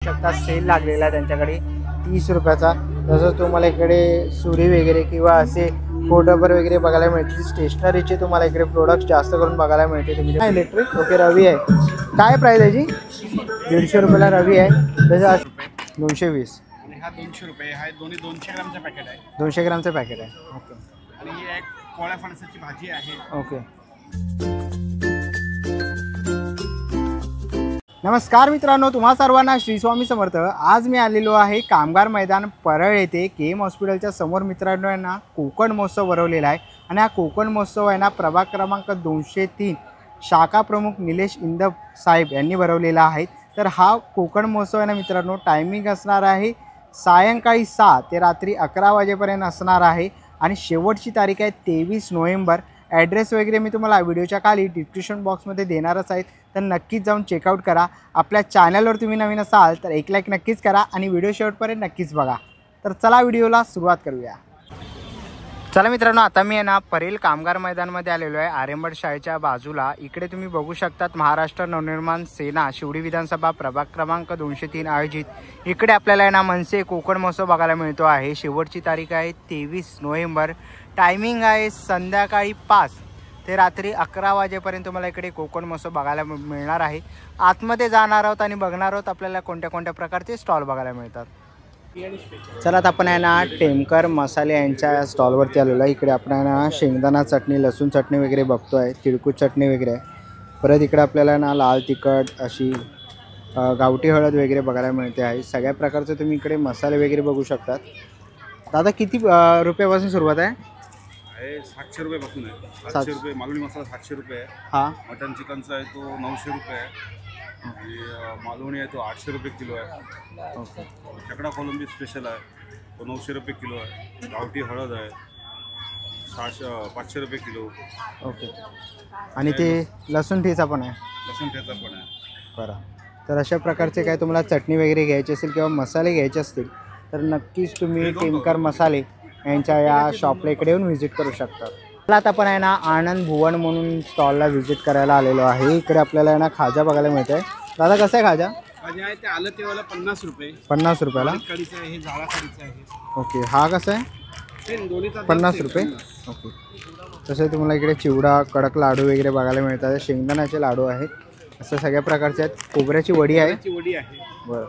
शकता सेल लागलेला आहे त्यांच्याकडे 30 रुपयाचा। जसं तुम्हाला इकडे सुरी वगैरे किंवा असे फोटोवर वगैरे बघायला मिळतील। स्टेशनरीचे तुम्हाला इकडे प्रोडक्ट्स जास्त करून बघायला मिळते। तुम्ही इलेक्ट्रिक ओके रवी आहे, काय प्राइस आहे जी? 150 रुपयाला रवी आहे। जसं 220 आणि हा 200 रुपये आहे। दोन्ही 200 ग्रामचं पॅकेट आहे। 200 ग्रामचं पॅकेट आहे। ओके आणि ही एक कोळ्या फणसाची भाजी आहे। ओके नमस्कार मित्रांनो, तुम्हा सर्वांना श्री स्वामी समर्थ। आज मी आलेलो आहे कामगार मैदान परळ येथे केम हॉस्पिटलच्या समोर। मित्रांनो आहे ना कोकण महोत्सव भरवलेला आहे आणि हा कोकण महोत्सव आहे ना प्रभाग क्रमांक 203 शाखा प्रमुख निलेश इंदब साहेब यांनी भरवलेला आहे। तर हा कोकण महोत्सव आहे ना मित्रांनो टायमिंग असणार आहे सायंकाळी 6 ते रात्री 11 वाजेपर्यंत असणार आहे आणि शेवटची तारीख आहे 23 नोव्हेंबर। ॲड्रेस वगैरे मी तुम्हाला व्हिडिओच्या खाली डिस्क्रिप्शन बॉक्समध्ये देणारच आहे, तर नक्कीच जाऊन चेकआउट करा। आपल्या चॅनलवर तुम्ही नवीन असाल तर एक लाईक नक्कीच करा आणि व्हिडिओ शेवटपर्यंत नक्कीच बघा। तर चला व्हिडिओला सुरुवात करूया। चला मित्रांनो, आता मी आहे ना परेल कामगार मैदानमध्ये आलेलो आहे आरेंबड शाळेच्या बाजूला। इकडे तुम्ही बघू शकतात महाराष्ट्र नवनिर्माण सेना शिवडी विधानसभा प्रभाग क्रमांक 203 आयोजित इकडे आपल्याला आहे ना मनसे कोकण महोत्सव बघायला मिळतो आहे। शेवटची तारीख आहे 23 नोव्हेंबर। टायमिंग आहे संध्याकाळी 5 ते रात्री 11 वाजेपर्यंत तुम्हाला इकडे कोकण महोत्सव बघायला मिळणार आहे। आतमध्ये जाणार आहोत आणि बघणार आहोत आपल्याला कोणत्या कोणत्या प्रकारचे स्टॉल बघायला मिळतात। चला आता आपण आहे ना टेमकर मसाले यांच्या स्टॉलवरती आलेलो आहे। इकडे आपण आहे ना शेंगदाणा चटणी, लसूण चटणी वगैरे बघतोय, तिळकुट चटणी वगैरे आहे। परत इकडे आपल्याला ना लाल तिखट अशी गावठी हळद वगैरे बघायला मिळते आहे। सगळ्या प्रकारचे तुम्ही इकडे मसाले वगैरे बघू शकतात। दादा किती रुपयापासून सुरुवात आहे? 700 रुपयापासून आहे। 700 रुपये मालवणी मसाला 700 रुपये आहे। हां मटन चिकनचा आहे तो 900 रुपये आहे आणि मालवणी आहे तो 800 रुपये किलो आहे। ओके खेकडा कोलंबी स्पेशल आहे तो 900 रुपये किलो आहे। गावठी हळद आहे 500 रुपये किलो। ओके आणि ते लसूण ठेचा पण आहे? लसूण ठेचा पण आहे। बरं, तर अशा प्रकारचे काय तुम्हाला चटणी वगैरे घ्यायची असेल किंवा मसाले घ्यायचे असतील तर नक्कीच तुम्ही टेमकर मसाले यांच्या या शॉपला इकडे येऊन व्हिजिट करू शकता। मला आता पण आहे ना आनंद भुवन म्हणून स्टॉलला व्हिजिट करायला आलेलो आहे। इकडे आपल्याला आहे ना खाजा बघायला मिळत आहे। दादा कसं आहे खाजा? भाजी आहे ते आलं तेवाला 50 रुपये। 50 रुपयाला? कढीचं आहे हे जाळा कढीचं आहे। ओके हा कसा आहे? ते दोन्हीचा 50 रुपये। ओके तसे तुम्हाला इकडे चिवडा कडक लाडू वगैरे बघायला मिळतात। शेंगदाण्याचे लाडू आहेत, असं सगळ्या प्रकारचे आहेत। खोबऱ्याची वडी आहे? वडी आहे। बरं,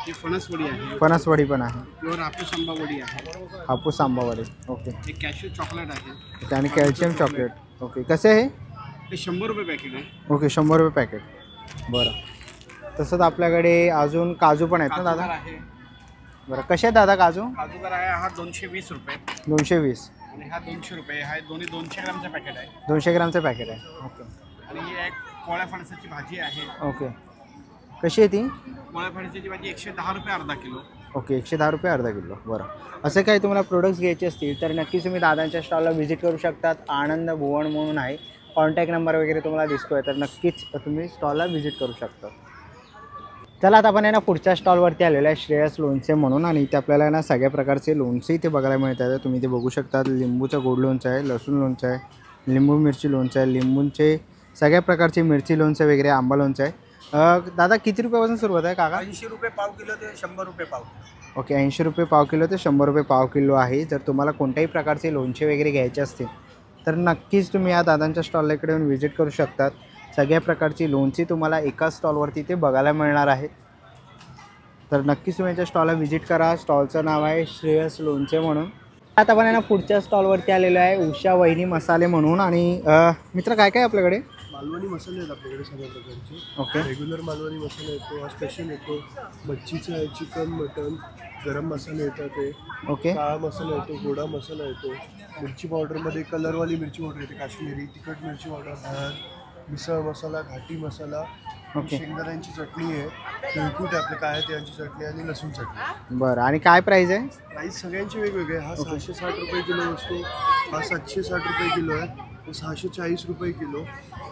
ही फणस वडी आहे। फणस वडी पण आहे। प्युअर हापूस आंबा वडी आहे। हापूस आंबा वडी ओके। हे कॅश्यू चॉकलेट आहे आणि कॅल्शियम चॉकलेट ओके। कसे आहे हे? 100 रुपये पॅकेट आहे। ओके 100 रुपये पॅकेट। बरं, तसंच आपल्याकडे अजून काजू पण आहेत ना दादा? आहे। बरं कसे आहेत दादा काजू? काजूगर आहे हा 220 रुपये। 220 आणि हा 200 रुपये आहे। दोन्ही 200 ग्रामचं पॅकेट आहे। 200 ग्रामचं पॅकेट आहे। ओके आणि ही एक कोळ्या फणसाची भाजी आहे। ओके कशी आहे ती? कोळ्या फणसाची भाजी 110 रुपये अर्धा किलो। ओके 110 रुपये अर्धा किलो। बरं, असे काही तुम्हाला प्रोडक्ट्स घ्यायचे असतील तर नक्कीच तुम्ही दादांच्या स्टॉलला व्हिजिट करू शकतात। आनंद भुवन म्हणून आहे, कॉन्टॅक्ट नंबर वगैरे तुम्हाला दिसतोय, तर नक्कीच तुम्ही स्टॉलला व्हिजिट करू शकता। चला आता आपण आहे ना पुढच्या स्टॉलवरती आलेलो आहे श्रेयस लोणचे म्हणून आणि इथे आपल्याला ना सगळ्या प्रकारचे लोणचे इथे बघायला मिळतात। तुम्ही ते बघू शकता, लिंबूचं गोड लोणचं आहे, लसूण लोणचं आहे, लिंबू मिरची लोणचं आहे, लिंबूंचे सगळ्या प्रकारचे मिरची लोणचं वगैरे, आंबा लोणचं आहे। दादा किती रुपयापासून सुरुवात आहे काका? 80 रुपये पाव किलो ते 100 रुपये पाव। ओके 80 रुपये पाव किलो ते 100 रुपये पाव किलो आहे। जर तुम्हाला कोणत्याही प्रकारचे लोणचे वगैरे घ्यायचे असतील तर नक्कीच तुम्ही या दादांच्या स्टॉलला इकडे येऊन व्हिजिट करू शकतात। सगळ्या प्रकारची लोणची तुम्हाला एकाच स्टॉलवरती ते बघायला मिळणार आहेत, तर नक्कीच तुम्ही याच्या स्टॉलला व्हिजिट करा। स्टॉलचं नाव आहे श्रेयस लोणचे म्हणून। आता आपण ना पुढच्या स्टॉलवरती आलेलो आहे उषा वहिनी मसाले म्हणून आणि मित्र काय काय आपल्याकडे? मालवणी मसाले आहेत आपल्याकडे सगळ्या प्रकारचे। ओके रेग्युलर मालवणी मसाला येतो, हा स्पेशल येतो, मच्छीचा आहे, चिकन मटन गरम मसाले येतात ते। ओके काळा मसाला येतो, गोडा मसाला येतो, मिरची पावडरमध्ये कलरवाली मिरची पावडर येते, काश्मीरी तिखट मिरची पावडर, मिसळ मसाला, घाटी मसाला, शेंगदाण्यांची चटणी आहे, तिळकुट आहे आपले काय त्यांची चटणी आणि लसूण चटणी। बरं, आणि काय प्राईस आहे? प्राईस सगळ्यांचे वेगवेगळे। हा 660 रुपये किलो असतो, हा 760 रुपये किलो आहे, हे 640 रुपये किलो.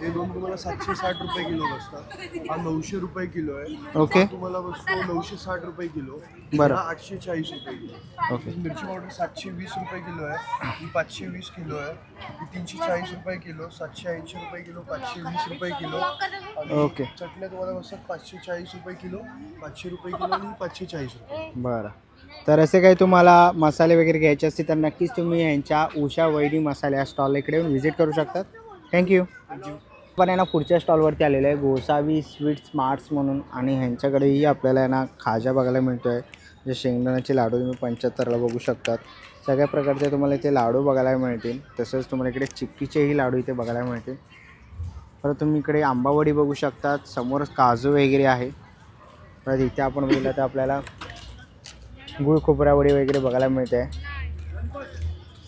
हे दोन तुम्हाला 760 रुपये किलो बसतात. हा 900 रुपये किलो आहे. ओके. हा तुम्हाला बसतो 960 रुपये किलो. बरं. हा 840 रुपये किलो. ओके. मिरची पावडर 720 रुपये किलो आहे. ही 520 किलो आहे. ही 340 रुपये किलो, 780 रुपये किलो, 520 रुपये किलो. आणि ओके. चटण्या तुम्हाला बसतात 540 रुपये किलो, 500 रुपये किलो आणि 540 रुपये. बरं. तर असे काही तुम्हाला मसाले वगैरे घ्यायचे असतील तर नक्कीच तुम्ही यांच्या उषा वैरी मसाले या स्टॉल इकडे येऊन व्हिजिट करू शकतात. थँक्यू. पण आहे ना पुढच्या स्टॉलवरती आलेलं आहे गोसावी स्वीट स्मार्ट्स म्हणून, आणि ह्यांच्याकडेही आपल्याला आहे ना खाजा बघायला मिळतो आहे. जे शेंगदाण्याचे लाडू तुम्ही 75ला बघू शकतात. सगळ्या प्रकारचे तुम्हाला इथे लाडू बघायला मिळतील. तसंच तुम्हाला इकडे चिक्कीचेही लाडू इथे बघायला मिळतील. परत तुम्ही इकडे आंबावडी बघू शकतात. समोर काजू वगैरे आहे. परत इथे आपण बघितलं तर आपल्याला गुळ खोबरावडी वगैरे बघायला मिळते आहे.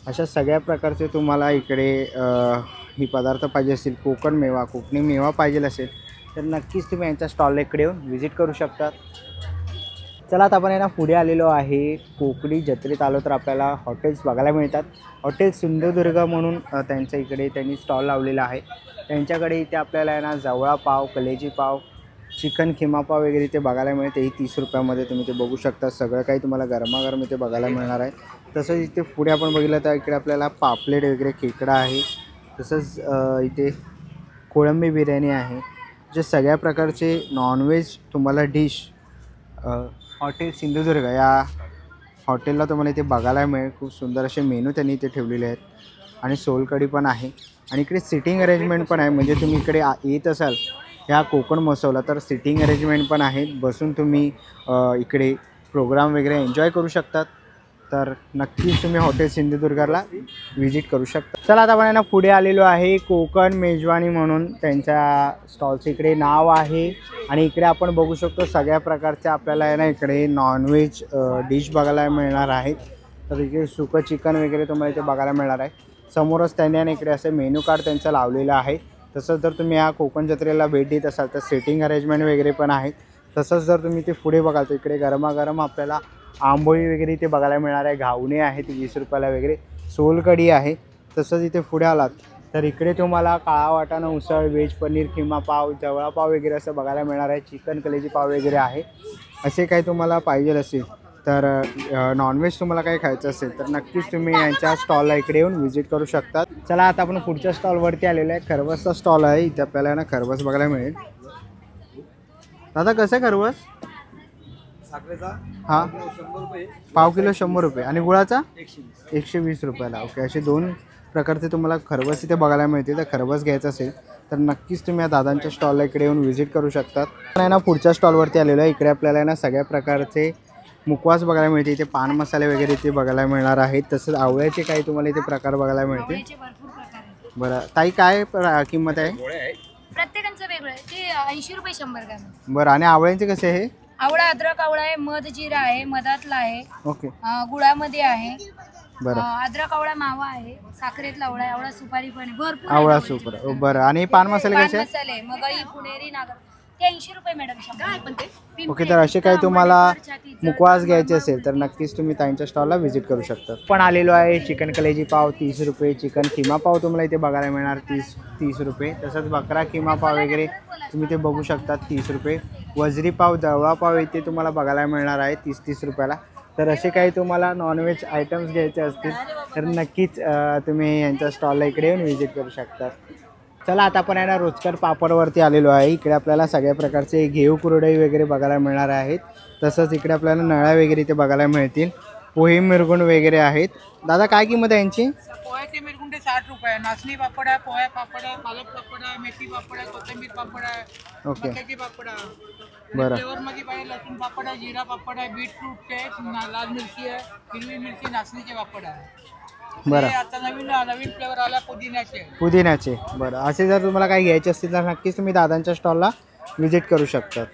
अशा सगळ्या प्रकारचे तुम्हाला इकडे ही पदार्थ पाहिजे असतील, कोकण मेवा, कोकणी मेवा पाहिजे असेल तर नक्कीच तुम्ही यांच्या स्टॉल इकडे येऊन व्हिजिट करू शकतात. चला आता आपण यांना पुढे आलेलो आहे. कोकणी जत्रेत आलो तर आपल्याला हॉटेल्स बघायला मिळतात. हॉटेल सिंधुदुर्ग म्हणून त्यांच्या इकडे त्यांनी स्टॉल लावलेला आहे. त्यांच्याकडे इथे आपल्याला आहे ना जवळा पाव, कलेजी पाव, चिकन खिमा पाव वगैरे इथे बघायला मिळते. ही 30 रुपयामध्ये तुम्ही ते बघू शकता. सगळं काही तुम्हाला गरमागरम इथे बघायला मिळणार आहे. तसंच इथे पुढे आपण बघितलं तर इकडे आपल्याला पापलेट वगैरे, खेकडा आहे. तसंच इथे कोळंबी बिर्याणी आहे. जे सगळ्या प्रकारचे नॉनव्हेज तुम्हाला डिश हॉटेल सिंधुदुर्ग या हॉटेलला तुम्हाला इथे बघायला मिळेल. खूप सुंदर असे मेनू त्यांनी इथे ठेवलेले आहेत. आणि सोलकढी पण आहे. आणि इकडे सिटिंग अरेंजमेंट पण आहे. म्हणजे तुम्ही इकडे येत असाल ह्या कोकण महोत्सवला तर सिटिंग अरेंजमेंट पण आहे. बसून तुम्ही इकडे प्रोग्राम वगैरे एन्जॉय करू शकतात. तर नक्कीच तुम्ही हॉटेल सिंधुदुर्गला व्हिजिट करू शकता. चला आता आपण पुढे आलेलो आहे. कोकण मेजवानी म्हणून त्यांच्या स्टॉलचं इकडे नाव आहे. आणि इकडे आपण बघू शकतो सगळ्या प्रकारच्या आपल्याला आहे ना इकडे नॉनव्हेज डिश बघायला मिळणार आहेत. तर इकडे सुकं चिकन वगैरे तुम्हाला इथे बघायला मिळणार आहे. समोरच त्यांनी आणि इकडे असं मेनू कार्ड त्यांचं लावलेलं आहे. तसंच जर तुम्ही या कोकण जत्रेला भेट देत असाल तर सिटिंग अरेंजमेंट वगैरे पण आहेत. तसंच जर तुम्ही ते पुढे बघाल तर इकडे गरमागरम आपल्याला आंबोळी वगैरे इथे बघायला मिळणार आहे. घावणे आहेत 20 रुपयाला वगैरे, सोलकढी आहे. तसंच इथे पुढे आलात तर इकडे तुम्हाला काळा वाटाणा उसळ, व्हेज पनीर खिमा पाव, जवळा पाव वगैरे असं बघायला मिळणार आहे. चिकन कलेजी पाव वगैरे आहे. असे काही तुम्हाला पाहिजे असेल तर नॉनव्हेज तुम्हाला काही खायचं असेल तर नक्कीच तुम्ही यांच्या स्टॉलला इकडे येऊन व्हिजिट करू शकतात. चला आता आपण पुढच्या स्टॉलवरती आलेलो आहे. खरवसचा स्टॉल आहे. इथे आपल्याला ना खरवस बघायला मिळेल. दादा कसं आहे खरवस? साखरेचा हां 100 रुपये, पाव किलो 100 रुपये आणि गुळाचा 120. 120 रुपयाला. ओके. असे दोन प्रकारचे तुम्हाला खरवस इथे बघायला मिळते. तर खरवस घ्यायचं असेल तर नक्कीच तुम्ही या दादांच्या स्टॉलला इकडे येऊन व्हिजिट करू शकतात. आहे ना पुढच्या स्टॉलवरती आलेलो आहे. इकडे आपल्याला ना सगळ्या प्रकारचे मुखवास बघायला मिळते. इथे पान मसाले वगैरे इथे बघायला मिळणार आहेत. तसंच आवळ्याचे काही तुम्हाला इथे प्रकार बघायला मिळते. बरं ताई काय किंमत आहे? प्रत्येकांचं वेगळं आहे. ते 80 रुपये 100 ग्रॅम. बरं. आणि आवळ्यांचे कसे आहे? आवळा अद्रक आवळा आहे, मध जिरा आहे, मधातला आहे, ओके. गुळामध्ये आहे. बरं. अद्रक आवळा मावा आहे, साखरेतला आवळा आहे, आवळा सुपारी पण आहे, भरपूर आहे आवळा आवळ्याचे सुपर. प्रकार. बरं. आणि पान मसाले पान कसे आहेत? मसाले मगई, पुणेरी, नागर ते 80 रुपये मॅडम. काय पण ते ओके. तर असे काही तुम्हाला मुखवास घ्यायचे असेल तर नक्कीच तुम्ही त्यांच्या स्टॉलला व्हिजिट करू शकता. पण आलेलो आहे चिकन कलेजी पाव 30 रुपये, चिकन खिमा पाव तुम्हाला इथे बघायला मिळणार 30 रुपये. तसंच बकरा खिमा पाव वगैरे तुम्ही ते बघू शकता 30 रुपये. वजरी पाव, जवळा पाव इथे तुम्हाला बघायला मिळणार आहे 30 रुपयाला. तर असे काही तुम्हाला नॉनव्हेज आयटम्स घ्यायचे असतील तर नक्कीच तुम्ही यांच्या स्टॉलला इकडे येऊन व्हिजिट करू शकता. चला आता आपण आहे ना रोजकर पापडवरती आलेलो आहे. इकडे आपल्याला सगळ्या प्रकारचे घेऊ कुरडई वगैरे बघायला मिळणार आहेत. तसंच इकडे आपल्याला नळ्या वगैरे इथे बघायला मिळतील. पोहे मिरगुंड वगैरे आहेत. दादा काय किंमत आहे यांची? पोह्याचे मिरगुंडे 60 रुपये, नाचणी पापड आहे, पोह्या पापड आहे, पालक पापड आहे, मेथी पापड आहे, कोथिंबीर पापड आहे, ओके. मक्याची पापड आहे. बरं. फ्लेवरमध्ये पाहिजे लसूण पापड आहे, जिरा पापड आहे, बीटरूटचे, लाल मिरची आहे, हिरवी मिरची, नाचणीचे पापड आहे. बरं. हे आता नवीन फ्लेवर आला पुदिन्याचे. बरं. असे जर तुम्हाला काही घ्यायचे असतील तर नक्कीच तुम्ही दादांच्या स्टॉलला व्हिजिट करू शकता.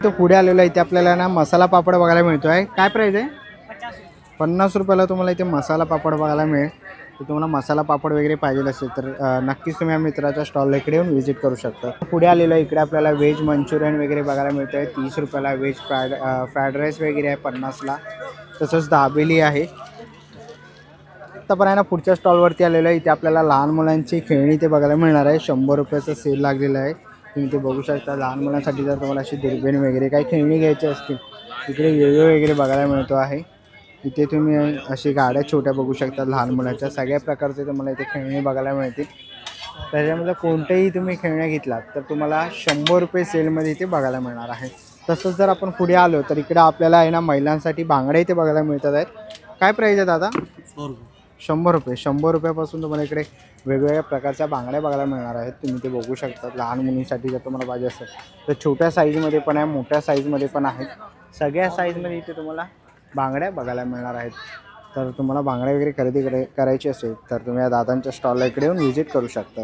तो पुढे आलेला इथे आपल्याला ना मसाला पापड बघायला मिळतो आहे. काय प्राईस आहे? 50 रुपयाला तुम्हाला इथे मसाला पापड बघायला मिळेल. तर तुम्हाला मसाला पापड वगैरे पाहिजे असेल तर नक्कीच तुम्ही या मित्राच्या स्टॉलला इकडे येऊन व्हिजिट करू शकता. पुढे आलेलं आहे इकडे आपल्याला व्हेज मंचुरियन वगैरे बघायला मिळतं आहे 30 रुपयाला. व्हेज फ्राईड राईस वगैरे आहे 50ला. तसंच दाबेली आहे. आत्ता पण आहे ना पुढच्या स्टॉलवरती आलेलो आहे. इथे आपल्याला लहान मुलांची खेळणी ते बघायला मिळणार आहे. 100 रुपयाचा सेल लागलेला आहे. तुम्ही ते बघू शकता. लहान मुलांसाठी जर तुम्हाला अशी दुर्बीण वगैरे काही खेळणी घ्यायची असतील तिकडे वेगळे वगैरे बघायला मिळतो आहे. इथे तुम्ही अशी गाड्या छोट्या बघू शकता लहान मुलांच्या. सगळ्या प्रकारचे तुम्हाला इथे खेळणी बघायला मिळतील. त्याच्यामध्ये कोणतेही तुम्ही खेळण्या घेतलात तर तुम्हाला 100 रुपये सेलमध्ये इथे बघायला मिळणार आहे. तसंच जर आपण पुढे आलो तर इकडे आपल्याला आहे ना महिलांसाठी बांगड्या इथे बघायला मिळतात आहेत. काय प्राईज आहे दादा? 100 रुपये. 100 रुपयापासून तुम्हाला इकडे वेगवेगळ्या प्रकारच्या बांगड्या बघायला मिळणार आहेत. तुम्ही ते बघू शकता. लहान मुलींसाठी जर तुम्हाला पाहिजे असेल तर छोट्या साईजमध्ये पण आहे, मोठ्या साईजमध्ये पण आहेत. सगळ्या साईजमध्ये इथे तुम्हाला बांगड्या बघायला मिळणार आहेत. तर तुम्हाला बांगड्या वगैरे खरेदी करायची असेल तर तुम्ही या दादांच्या स्टॉलला इकडे येऊन व्हिजिट करू शकता.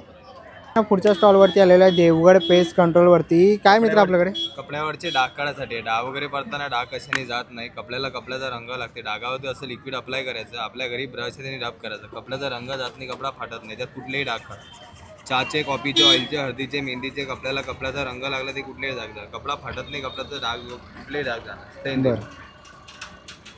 पुढच्या स्टॉलवरती आलेला आहे देवगड पेस्ट कंट्रोलवरती. काय मित्र आपल्याकडे? कपड्यावरचे डाग काढायसाठी. डाग वगैरे पडताना डाग कशाने जात नाही. कपड्याचा रंग लागते. डागावरती असं लिक्विड अप्लाय करायचं. आपल्या घरी ब्रश त्याने रब करायचं. कपड्याचा रंग जात नाही, कपडा फाटत नाही, त्यात कुठलेही डाग काढ. चहाचे, कॉफीचे, ऑइलचे, हळदीचे, मेहंदीचे कपड्याचा रंग लागला ते कुठलेही डाग जाणार. कपडा फाटत नाही, कपड्याचा डाग कुठलेही डाग जाणार.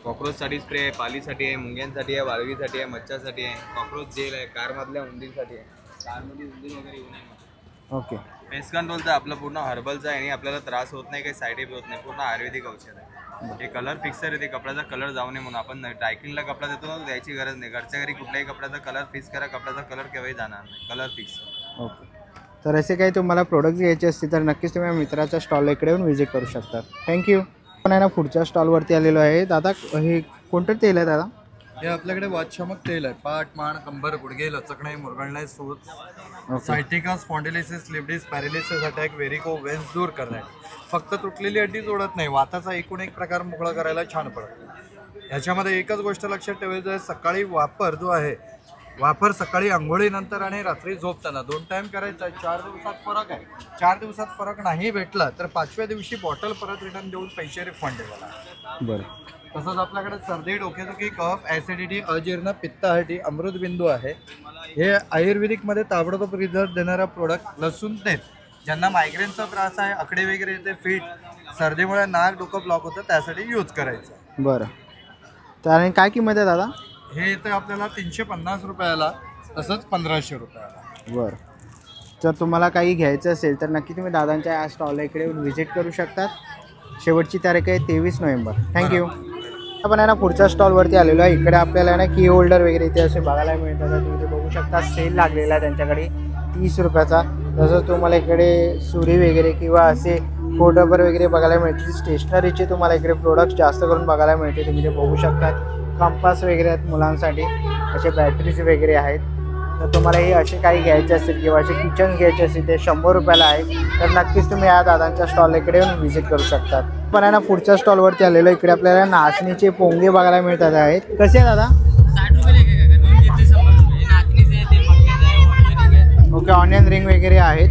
कॉक्रोचसाठी स्प्रे आहे, पालीसाठी आहे, मुंग्यांसाठी आहे, वाळवीसाठी आहे, मच्छरसाठी आहे. कॉक्रोच जेल आहे, कारमधल्या उंदीरसाठी आहे. कारमध्ये उंदीर वगैरे येऊ नये. ओके. पेस्ट कंट्रोलचं आपलं पूर्ण हर्बलचं आहे आणि आपल्याला त्रास होत नाही, काही साईड इफेक्ट होत नाही. पूर्ण आयुर्वेदिक औषध आहे. हे कलर फिक्सर आहे. ते कपड्याचा कलर जाऊ नये म्हणून आपण ड्रायक्लिनला कपडा देतो, द्यायची गरज नाही. घरच्या घरी कुठल्याही कपड्याचा कलर फिक्स करा. कपड्याचा कलर केव्हाही जाणार नाही. Colour fix. ओके. तर असे काही तुम्हाला प्रोडक्ट्स घ्यायचे असतील तर नक्कीच तुम्ही मित्राच्या स्टॉलला इकडे येऊन व्हिजिट करू शकता. थँक्यू. पण आहे ना पुढच्या स्टॉलवरती आलेलो आहे. दादा हे कोणतं तेल आहे दादा? हे आपल्याकडे वातशामक तेल आहे. पाठ, मान, कंबर, गुडघे, लचकणे, मुरगळणे, सूज, sciatica, स्पॉन्डिलिसिस, लिब्डिस, paralysis attack, varicose veins दूर करणे. फक्त तुटलेली हड्डी जोडत नाही, वाताचा एकूण एक प्रकार मोकळा करायला छान पडतो. ह्याच्यामध्ये एकच गोष्ट लक्षात ठेवायचं आहे, सकाळी वापर सकाळी आंघोळीनंतर आणि रात्री झोपताना 2 टाइम करायचा आहे. 4 दिवसात फरक आहे. 4 दिवसात फरक नाही भेटला तर 5व्या दिवशी बॉटल परत रिटर्न देऊन पैसे रिफंड द्यायला. बरं. तसंच आपल्याकडे सर्दी, डोकेदुखी, कफ, ॲसिडिटी, अजीर्ण, पित्तासाठी अमृतबिंदू आहे. हे आयुर्वेदिकमध्ये ताबडतोब रिझल्ट देणारा प्रोडक्ट. लसूण तेल, ज्यांना मायग्रेनचा त्रास आहे, आकडे वगैरे येते, फिट, सर्दीमुळे नाक डोकं ब्लॉक होतं, त्यासाठी यूज करायचं. बरं. तर आणि काय किंमत आहे दादा? हे येतं आपल्याला 350 रुपयाला, तसंच 1500 रुपयाला. बरं. जर तुम्हाला काही घ्यायचं असेल तर नक्की तुम्ही दादांच्या या स्टॉलला इकडे येऊन व्हिजिट करू शकतात. शेवटची तारीख आहे 23 नोव्हेंबर. थँक्यू. आपण आहे ना पुढच्या स्टॉलवरती आलेलो आहे. इकडे आपल्याला आहे ना की होल्डर वगैरे इथे असे बघायला मिळतात. तुम्ही ते बघू शकता. सेल लागलेला आहे त्यांच्याकडे 30 रुपयाचा. तसंच तुम्हाला इकडे सुरी वगैरे किंवा असे फोटोबर वगैरे बघायला मिळतील. स्टेशनरीचे तुम्हाला इकडे प्रोडक्ट्स जास्त करून बघायला मिळते. तुम्ही ते बघू शकता. कंपास वगैरे आहेत मुलांसाठी, असे बॅटरीज वगैरे आहेत. तर तुम्हाला हे असे काही घ्यायचे असतील किंवा असे किचन घ्यायचे असतील ते 100 रुपयाला आहे. तर नक्कीच तुम्ही या दादांच्या स्टॉल इकडे येऊन व्हिजिट करू शकतात. पण आहे ना पुढच्या स्टॉलवरती आलेलो. इकडे आपल्याला नाचणीचे पोंगे बघायला मिळतात आहेत. कसे आहे दादा? 60 रुपये. 2 घेतले 100 रुपये. नाचणीचे ते मक्याचे आहे, ऑनियन आहे. ओके. ऑनियन रिंग वगैरे आहेत.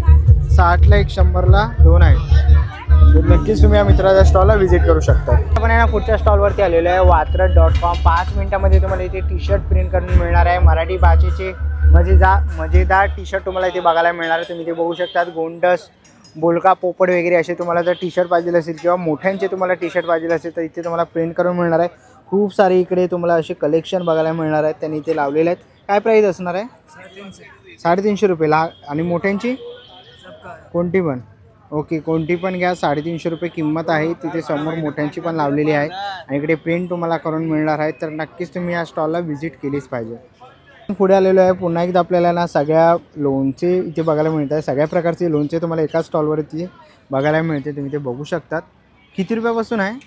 60ला 1, 100ला 2 आहेत. तर नक्कीच तुम्ही या मित्राच्या स्टॉलला व्हिजिट करू शकता. आपण आहे ना पुढच्या स्टॉलवरती आलेलो आहे. वात्रट.com. 5 मिनिटामध्ये तुम्हाला इथे टी शर्ट प्रिंट करून मिळणार आहे. मराठी भाषेचे मजेदार टी शर्ट तुम्हाला इथे बघायला मिळणार आहे. तुम्ही ते बघू शकतात. गोंडस, बोलका, पोपट वगैरे असे तुम्हाला जर टी शर्ट पाहिजे असेल किंवा मोठ्यांचे तुम्हाला टी शर्ट पाहिजे असेल तर इथे तुम्हाला प्रिंट करून मिळणार आहे. खूप सारे इकडे तुम्हाला असे कलेक्शन बघायला मिळणार आहेत. त्यांनी इथे लावलेले आहेत. काय प्राईस असणार आहे? 350 रुपये. आणि मोठ्यांची कोणती पण? ओके. कोणती पण घ्या. 350 रुपये किंमत आहे. तिथे समोर मोठ्यांची पण लावलेली आहे आणि इकडे प्रिंट तुम्हाला करून मिळणार आहे. तर नक्कीच तुम्ही या स्टॉलला व्हिजिट केलीच पाहिजे. पुढे आलेलो आहे. पुन्हा एकदा आपल्याला ना सगळ्या लोणचे इथे बघायला मिळत आहे. सगळ्या प्रकारचे लोणचे तुम्हाला एकाच स्टॉलवरती बघायला मिळते. तुम्ही ते बघू शकतात. किती रुपयापासून आहे?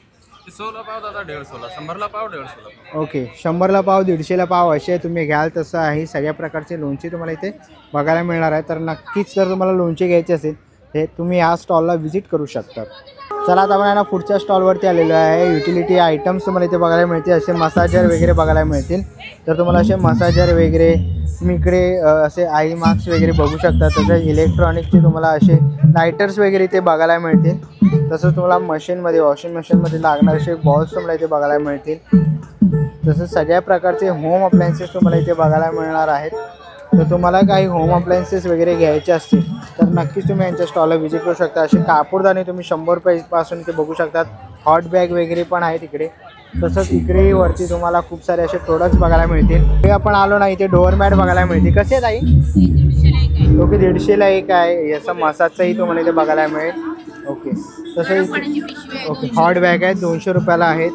100ला पाव दादा, 150ला. 100ला पाव, 150ला. ओके. 100ला पाव, 150ला पाव असे तुम्ही घ्याल तसं आहे. सगळ्या प्रकारचे लोणचे तुम्हाला इथे बघायला मिळणार आहे. तर नक्कीच जर तुम्हाला लोणचे घ्यायचे असेल हे तुम्ही या स्टॉलला व्हिजिट करू शकता. चला आता आपण ना पुढच्या स्टॉलवरती आलेलो आहे. युटिलिटी आयटम्स तुम्हाला इथे बघायला मिळतील. असे मसाजर वगैरे बघायला मिळतील. तर तुम्हाला असे मसाजर वगैरे तुम्ही इकडे असे आई मास्क वगैरे बघू शकता. तसंच इलेक्ट्रॉनिकचे तुम्हाला असे लायटर्स वगैरे इथे बघायला मिळतील. तसंच तुम्हाला मशीनमध्ये, वॉशिंग मशीनमध्ये लागणारे असे बॉल्स तुम्हाला इथे बघायला मिळतील. तसंच सगळ्या प्रकारचे होम अप्लायन्सेस तुम्हाला इथे बघायला मिळणार आहेत. तर तुम्हाला काही होम अप्लायन्सेस वगैरे घ्यायचे असतील तर नक्कीच तुम्ही यांच्या स्टॉलला व्हिजिट करू शकता. असे कापूरदाणे तुम्ही 100 रुपयापासून इथे बघू शकतात. हॉट बॅग वगैरे पण आहेत इकडे. तसंच इकडे वरती तुम्हाला खूप सारे असे प्रोडक्ट्स बघायला मिळतील. हे आपण आलो ना इथे डोअरमॅट बघायला मिळते. कसे आहे ताई? ओके 150ला एक आहे. याचा मसाजचाही तुम्हाला इथे बघायला मिळेल. ओके तसं ओके हॉट बॅग आहेत 200 रुपयाला आहेत.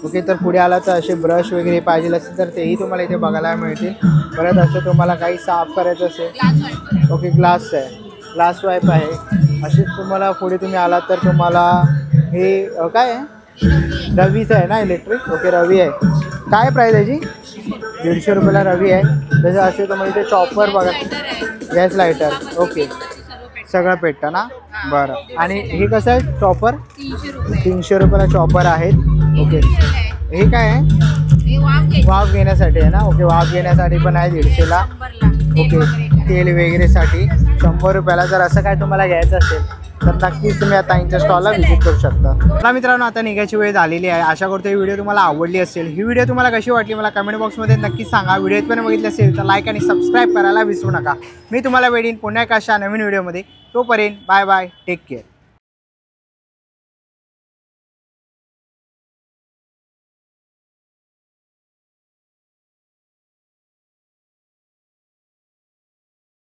ओके तर पुढे आला तर असे ब्रश वगैरे पाहिजे असेल तर तेही तुम्हाला इथे बघायला मिळतील. परत असं तुम्हाला काही साफ करायचं असेल ओके ग्लास आहे, ग्लास वाईप आहे. असेच तुम्हाला पुढे तुम्ही आलात तर तुम्हाला हे काय आहे रवीचं आहे ना इलेक्ट्रिक. ओके रवी आहे. काय प्राईस आहे जी? 150 रुपयाला रवी आहे. तसं असे तुम्हाला इथे चॉपर बघा गॅस लायटर. ओके सगळं पेटतं ना बरं. आणि हे कसं आहे चॉपर? 300 रुपयाला चॉपर आहेत. ओके हे काय आहे? वाफ घेण्यासाठी आहे ना. ओके वाफ घेण्यासाठी पण आहे 150ला. ओके तेल वगैरेसाठी 100 रुपयाला. जर असं काय तुम्हाला घ्यायचं असेल तर नक्कीच तुम्ही आता यांच्या स्टॉलला व्हिजिट करू शकता. मला मित्रांनो आता निघायची वेळ झालेली आहे. आशा करतो ही व्हिडिओ तुम्हाला आवडली असेल. ही व्हिडिओ तुम्हाला कशी वाटली मला कमेंट बॉक्समध्ये नक्कीच सांगा. व्हिडिओ इथपर्यंत बघितली असेल तर लाईक आणि सबस्क्राईब करायला विसरू नका. मी तुम्हाला भेटेन पुन्हा एका अशा नवीन व्हिडिओमध्ये. तोपर्यंत बाय बाय टेक केअर.